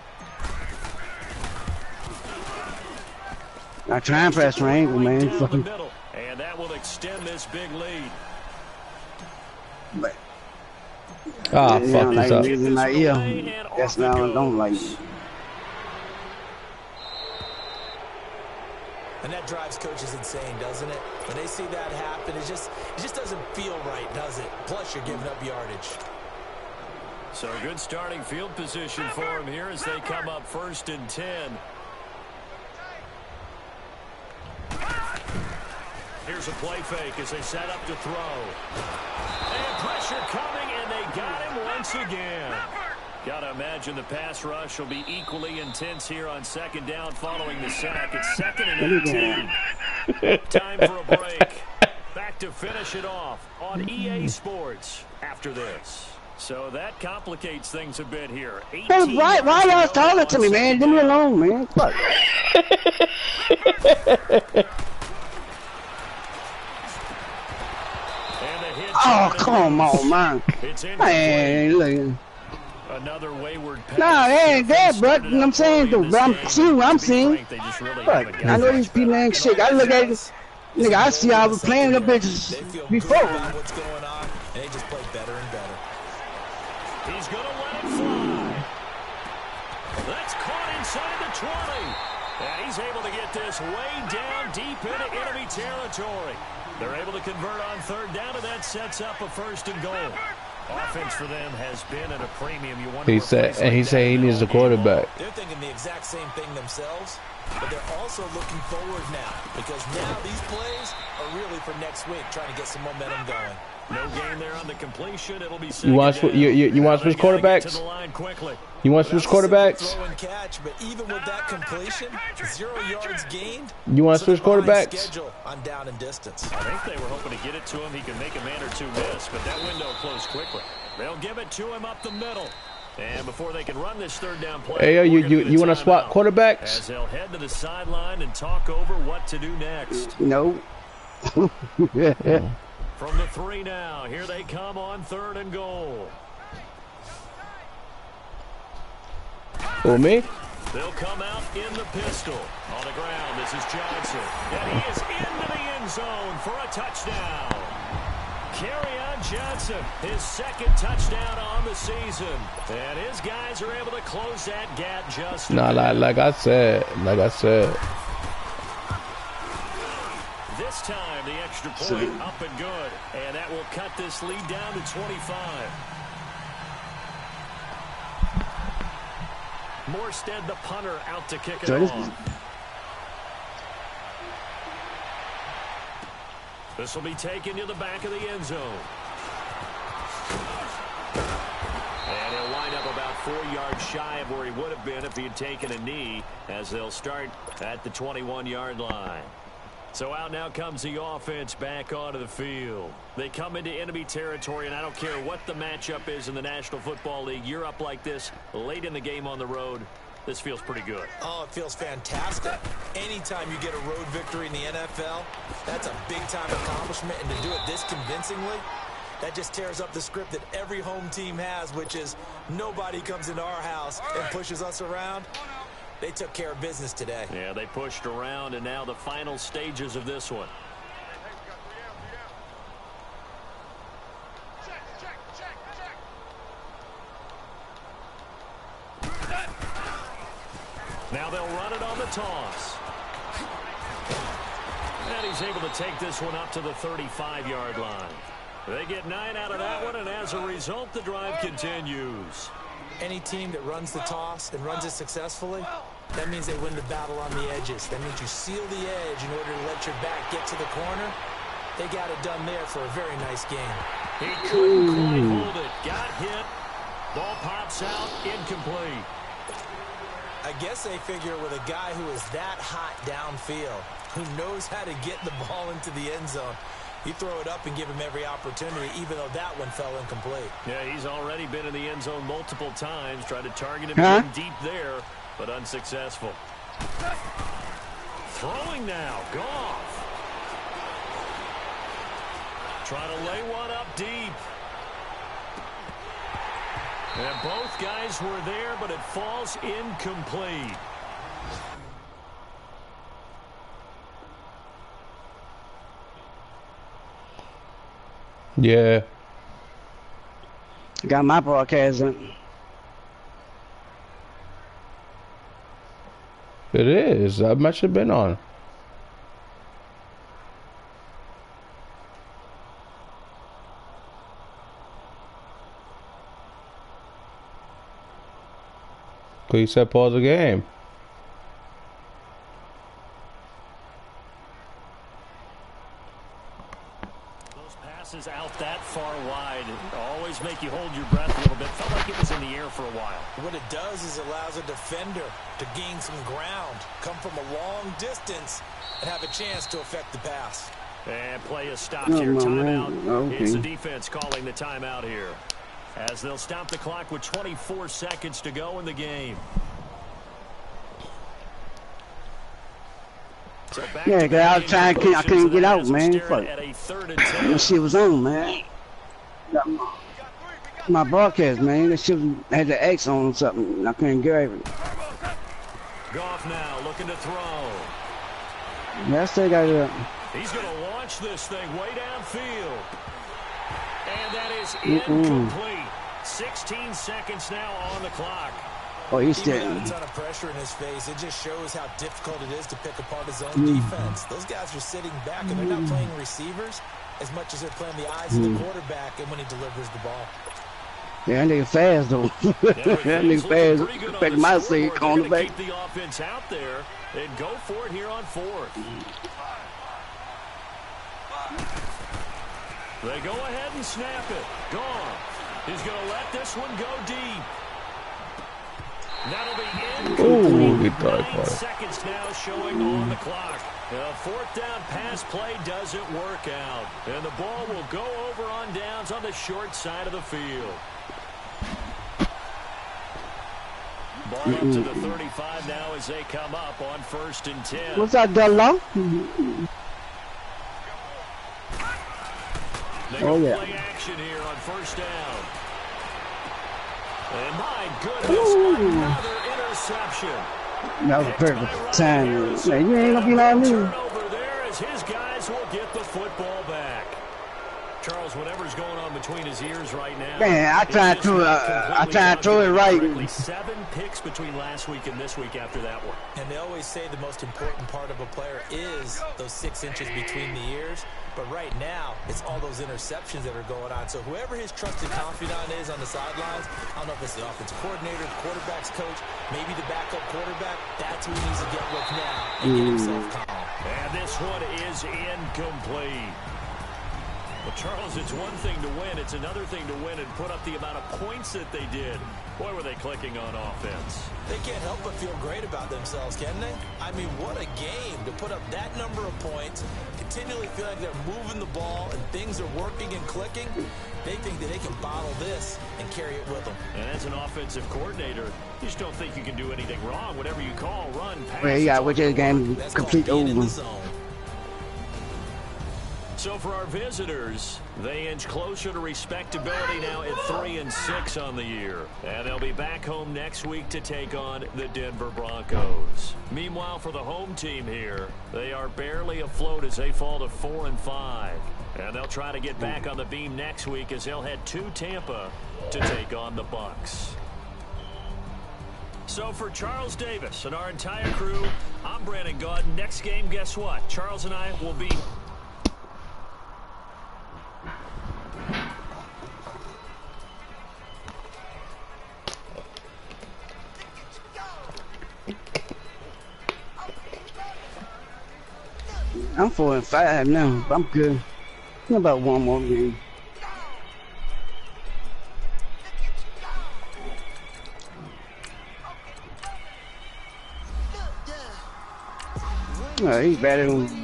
I try and press triangle, man. Down the Fucking. middle. And that that will extend this big lead. But Ah, fuck this up. music in my ear. That's now I don't like it. And that drives coaches insane, doesn't it? When they see that happen, it just doesn't feel right, does it? Plus, you're giving up yardage. So good starting field position for him here as they come up 1st and 10. Here's a play fake as they set up to throw. And pressure coming, and they got him once again. Got to imagine the pass rush will be equally intense here on 2nd down following the sack. It's 2nd and 18. Time for a break. Back to finish it off on EA Sports after this. So that complicates things a bit here. Why y'all talking to me, man? Leave me alone, man. Fuck. Oh, come on, man. Man, look. Another wayward pass. Nah, they ain't that, but you know what I'm saying? But I'm seeing what I'm seeing. But I know these people ain't shit. I look at it. Nigga, I see how I was playing the bitches before. What's going on, and they just play better and better. He's going to let it fly. That's caught inside the 20. And he's able to get this way down deep into enemy territory. They're able to convert on 3rd down, and that sets up a 1st and goal. Offense for them has been at a premium. You wonder He said he needs a quarterback. They're thinking the exact same thing themselves, but they're also looking forward now because now these plays are really for next week, trying to get some momentum going. No gain there on the completion. It'll be You want to switch quarterbacks? You want to switch quarterbacks? Throw and catch, but even with that completion, 0 yards gained. You want to switch quarterbacks? Schedule on down and distance. I think they were hoping to get it to him. He could make a man or two miss, but that window closed quickly. They'll give it to him up the middle. And before they can run this 3rd down play, hey, yo, you want to swap quarterbacks? As they'll head to the sideline and talk over what to do next. No. From the 3 now, here they come on 3rd and goal. For me? They'll come out in the pistol. On the ground, this is Johnson. And he is into the end zone for a touchdown. Kerryon Johnson, his 2nd touchdown on the season. And his guys are able to close that gap just Nah, like I said. This time, the extra point up and good. And that will cut this lead down to 25. Morstead, the punter, out to kick it off. This will be taken to the back of the end zone. And he'll wind up about 4 yards shy of where he would have been if he had taken a knee, as they'll start at the 21-yard line. So out now comes the offense back onto the field. They come into enemy territory, and I don't care what the matchup is in the National Football League. You're up like this late in the game on the road. This feels pretty good. Oh, it feels fantastic. Anytime you get a road victory in the NFL, that's a big-time accomplishment, and to do it this convincingly, that just tears up the script that every home team has, which is nobody comes into our house and pushes us around. They took care of business today. Yeah, they pushed around, and now the final stages of this one. Now they'll run it on the toss. And he's able to take this one up to the 35-yard line. They get 9 out of that one, and as a result, the drive continues. Any team that runs the toss and runs it successfully, that means they win the battle on the edges. That means you seal the edge in order to let your back get to the corner. They got it done there for a very nice game. He couldn't quite hold it. Got hit. Ball pops out. Incomplete. I guess they figure with a guy who is that hot downfield, who knows how to get the ball into the end zone, you throw it up and give him every opportunity, even though that one fell incomplete. Yeah, he's already been in the end zone multiple times, tried to target him deep there, but unsuccessful. Throwing now, Goff. Trying to lay one up deep. And both guys were there, but it falls incomplete. Yeah. Got my broadcast in. It is. I must have been on. Cause you said pause the game. Those passes out that far wide always make you hold your breath a little bit. Felt like it was in the air for a while. What it does is allows a defender to gain some ground, come from a long distance, and have a chance to affect the pass. And play is stopped here. Timeout. Okay. It's the defense calling the timeout here, as they'll stop the clock with 24 seconds to go in the game. So Yeah, cause I was trying, I couldn't get out, man. Fuck. That shit was on, man. My broadcast, man. That shit had the X on or something. I couldn't get it. Goff now looking to throw. Yeah, I still got it up. He's going to launch this thing way downfield. And that is incomplete. 16 seconds now on the clock. Oh, he's Even still. got a ton of pressure in his face. It just shows how difficult it is to pick apart his own defense. Those guys are sitting back, and they're not playing receivers as much as they're playing the eyes of the quarterback and when he delivers the ball. Yeah, that nigga fast, though. That nigga fast. Back my seat, cornerback. Keep the offense out there and go for it here on fourth. They go ahead and snap it. Gone. He's going to let this one go deep. That'll be incomplete. 9 seconds now showing on the clock. The fourth down pass play doesn't work out. And the ball will go over on downs on the short side of the field. Ball up to the 35 now as they come up on 1st and 10. What's that, Delo? Oh, yeah. Play action here on 1st down. And my goodness, another interception. That was a perfect time. Man, you ain't gonna be like me. Turnover there as his guys will get the football back. Charles, whatever's going on between his ears right now. Man, I tried to throw it right. 7 picks between last week and this week after that one. And they always say the most important part of a player is those 6 inches between the ears. But right now, it's all those interceptions that are going on. So whoever his trusted confidant is on the sidelines, I don't know if it's the offensive coordinator, the quarterback's coach, maybe the backup quarterback, that's who he needs to get with now and get himself calm. And this one is incomplete. Well, Charles, it's one thing to win. It's another thing to win and put up the amount of points that they did. Boy, were they clicking on offense. They can't help but feel great about themselves, can they? I mean, what a game to put up that number of points, continually feel like they're moving the ball and things are working and clicking. They think that they can bottle this and carry it with them. And as an offensive coordinator, you just don't think you can do anything wrong. Whatever you call, run, pass. Well, yeah, which is game complete over. So for our visitors, they inch closer to respectability now at 3-6 on the year. And they'll be back home next week to take on the Denver Broncos. Meanwhile, for the home team here, they are barely afloat as they fall to 4-5. And they'll try to get back on the beam next week as they'll head to Tampa to take on the Bucs. So for Charles Davis and our entire crew, I'm Brandon Gaudin. Next game, guess what? Charles and I will be... I'm 4-5 now. I'm good. How about one more game? Oh, he's better than...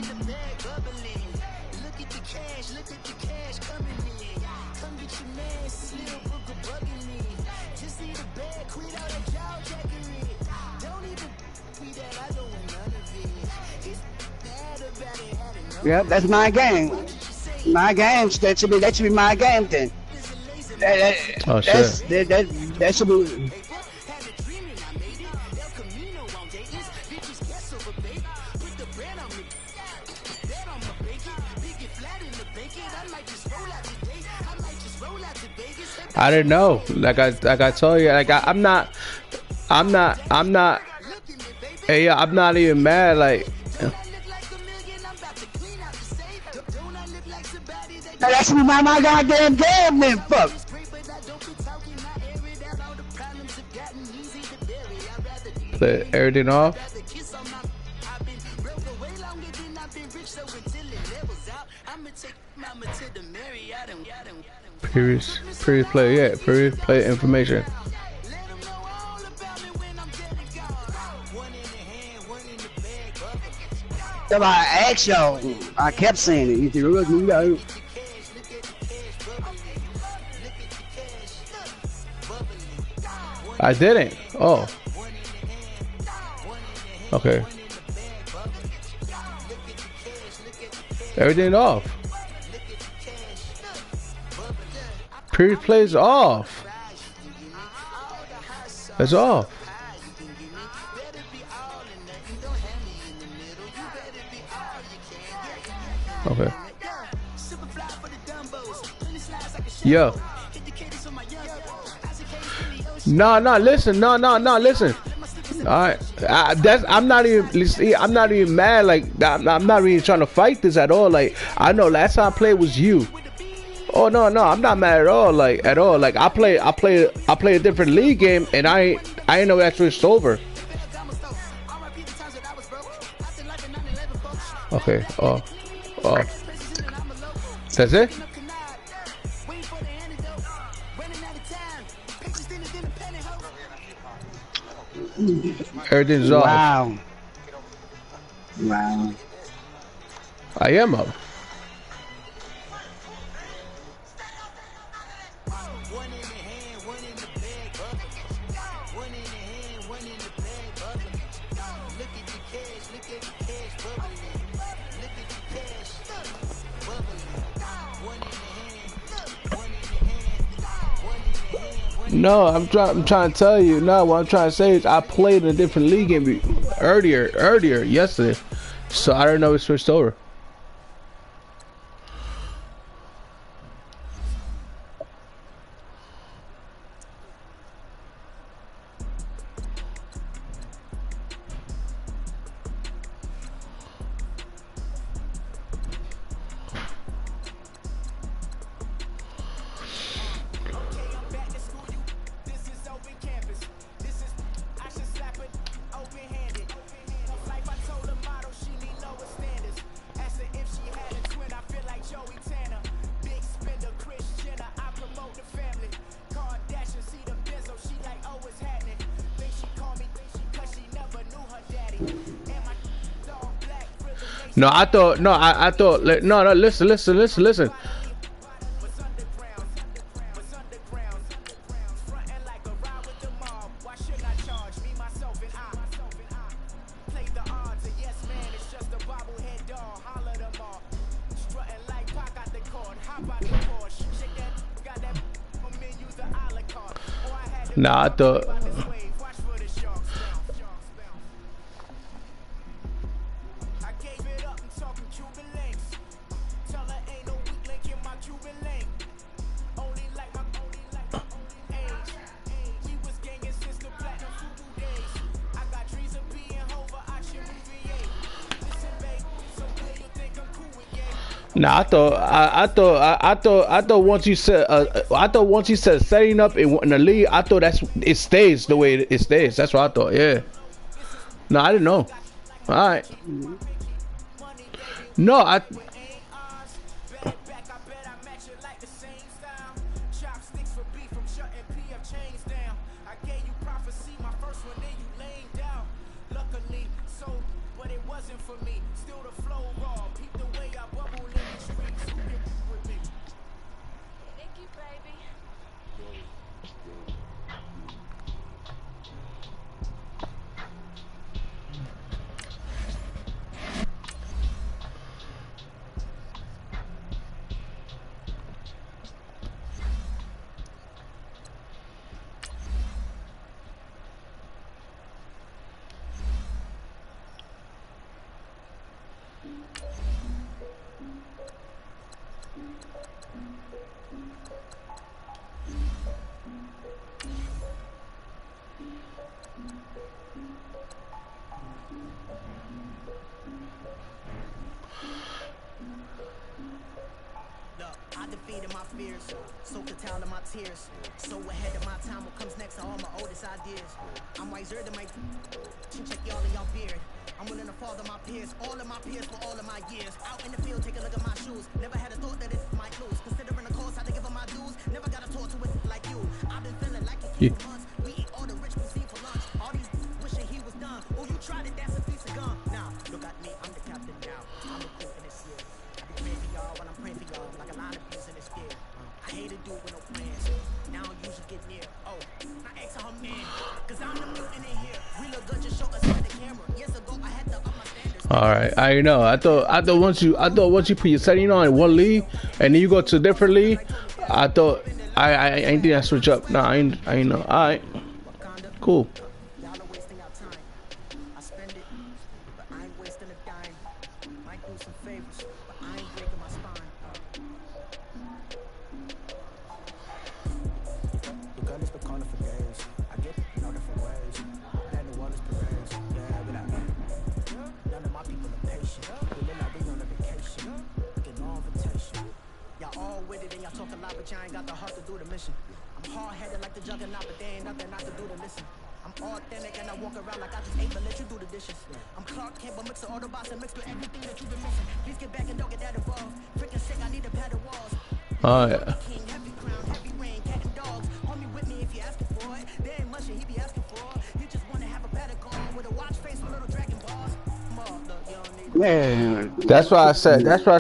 Yeah, that's my game. My game. That should be my game then. Oh shit. That should be. I didn't know. Like I told you, like I'm not. Hey, yeah, I'm not even mad. Like. That's me, my goddamn game, man. Fuck. Play everything off. Previous play, yeah, previous play information. That's why I asked y'all. I kept saying it. You know. I didn't. Oh. Okay. Everything off. Pre-play's off. It's off. Okay. Yo. No, listen. No, listen. All right, I'm not even mad. Like I'm not really trying to fight this at all. Like I know last time I played was you. Oh no, I'm not mad at all. Like at all. Like I play a different league game, and I ain't know that switched over. Okay. Oh. That's it. Everything's off. Wow. I am up. No, I'm trying to tell you. No, what I'm trying to say is I played in a different league game earlier yesterday, so I don't know it switched over. No, I thought. No. Listen. Nah, I thought. Nah, I thought once you said setting up in the league, I thought it stays the way it stays. That's what I thought. Yeah. No, I didn't know. All right. No, I. I defeated my fears, so curtailed in my tears. So ahead of my time, what comes next are all my oldest ideas. I'm wiser than my check y'all in y'all beard. I'm willing to father my peers, all of my peers for all of my years. Out in the field, take a look at my shoes. Never had a thought that it might lose. Considering the cost, I had to give up my dues. Never got a talk to it like you. I've been feeling like it came months. We eat all the rich cuisine for lunch. All these wishing he was done. Oh, you tried it, that's a piece of gum. Now, look at me, I'm the captain now. I'm the cool in this year. I be praying for y'all when I'm praying for y'all. Like a line of bees in this year. I hate to do it with no plans. Now I usually get near. Oh, I ask her man. Cause I'm the mutant in here. We look good, just show us by the camera. Years ago, I had to up my standards. Alright, I know. I thought once you put your setting on in one league and then you go to a different league, I thought I ain't think I switch up. Nah, I ain't know. Alright. Cool. Y'all are wasting our time. I spend it, but I ain't wasting a dime. Might do some favors, but I ain't breaking my spine. The gun is the corner for days. I get it in all different ways. That the one is parades. Yeah, but none of my people are patient. Women are being on a vacation. Get no invitation. Y'all all with it and y'all talk a lot, but y'all ain't got the heart to do the mission. I'm hard-headed like the juggernaut, but there ain't nothing I can do to listen. I'm authentic and I walk around like I just ate, but let you do the dishes. I'm Clark Kent, but mix the Autobots and mix with everything that you've been missing. Please get back and don't get that involved. Freaking sick, I need a pad of walls. Oh yeah. King, heavy crown, heavy rain, cat and dogs. Homie with me if you asking for it. There ain't much that he be asking for. You just want to have a pad of call with a watch face with little dragon balls. Look, you don't need Man, That's why I said. That's why I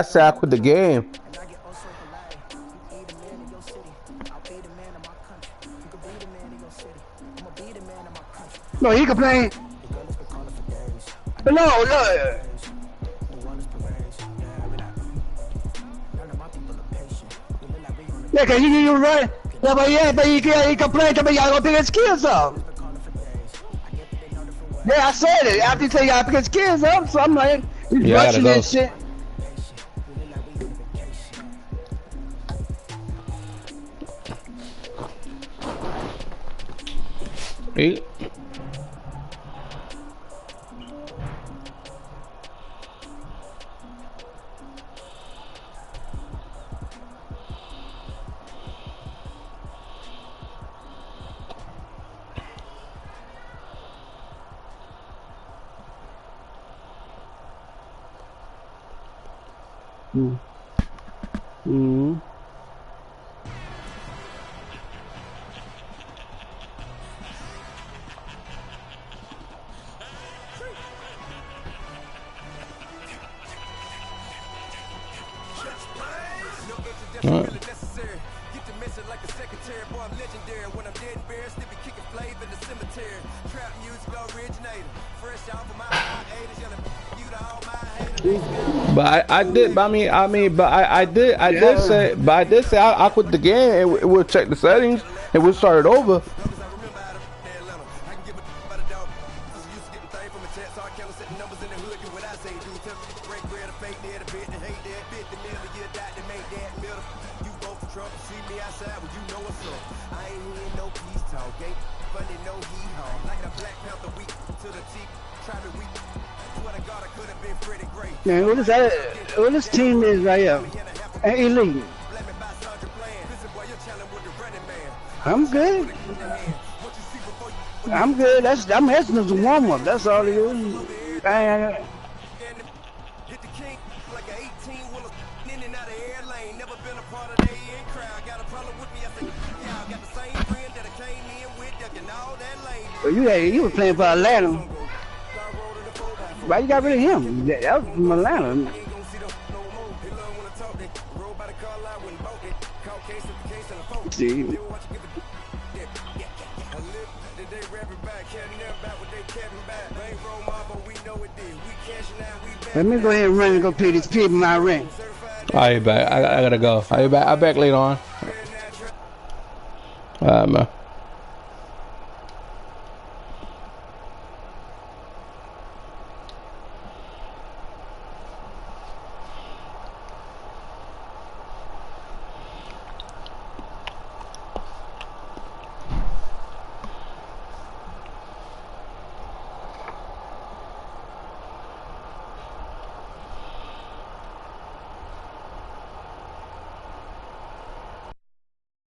said I quit the game. and I get also polite. You be the man in your city. I'll be the man of my country. You could be the man in your city. I'ma be the man of my country. no, he complain. The gun is the corner for days. But no, look. The one is parades. Yeah, we like none of my people are patient. We look like we on the Yeah, cause you right. Yeah, but he complain to me. Y'all gonna pick his skills up. corner for days. I get that they know different ways. Yeah, I said it. After you say y'all pick his skills up, so I'm like, you Yeah, I gotta rushing go. and shit. We look like we on vacation. Eight. Mm-hmm. Alright. Get to messing like a secretary, boy, I'm legendary. When I'm dead and buried, still be kicking flavor in the cemetery. Trap music originator, fresh off of my 80s, yelling you to all my haters. But I did. But I did say I quit the game and we'll check the settings and we'll start it over. Numbers I remember out of Atlanta. I can give a by the dog. Cause used to getting things from a chat, so I count setting numbers in the hood. Do what I say, do. Tell me break bread, a fake dead, a bit, and hate that. 50 million a year, died to make that middle. You vote for Trump, see me outside, well, you know what's up. I ain't hearing no peace talk, ain't funny, no hee-haw. Like the Black Panther week to the teeth, try to weak. Swear to God, I could have been pretty great. Man, what is that? What this team is right here? An elite. Let me buy Sandra playing. Listen, boy, you're challenging with the running man. I'm good. What you see before you I'm good. I'm asking as a warm up. That's all it is. hit the king like an 18-wheeler in and out of air lane. Never been a part of the end crowd. Got a problem with me, I say, yeah, I got the same friend that I came in with, ducking all that lane. You was playing for Atlanta. Why you got rid of him? That was from Atlanta. Ain't gonna see them no more. They love when I talk, they roll by the car line when boat it. Call case of the case and a phone. See. They watch you give a I live that they rapping back, can't never back what they capping back. They ain't roll my, but we know it did. We cashing out, we back. Let me go ahead and run and go pay these people my rent. Alright, back. I gotta go. I back later on. Alright, man.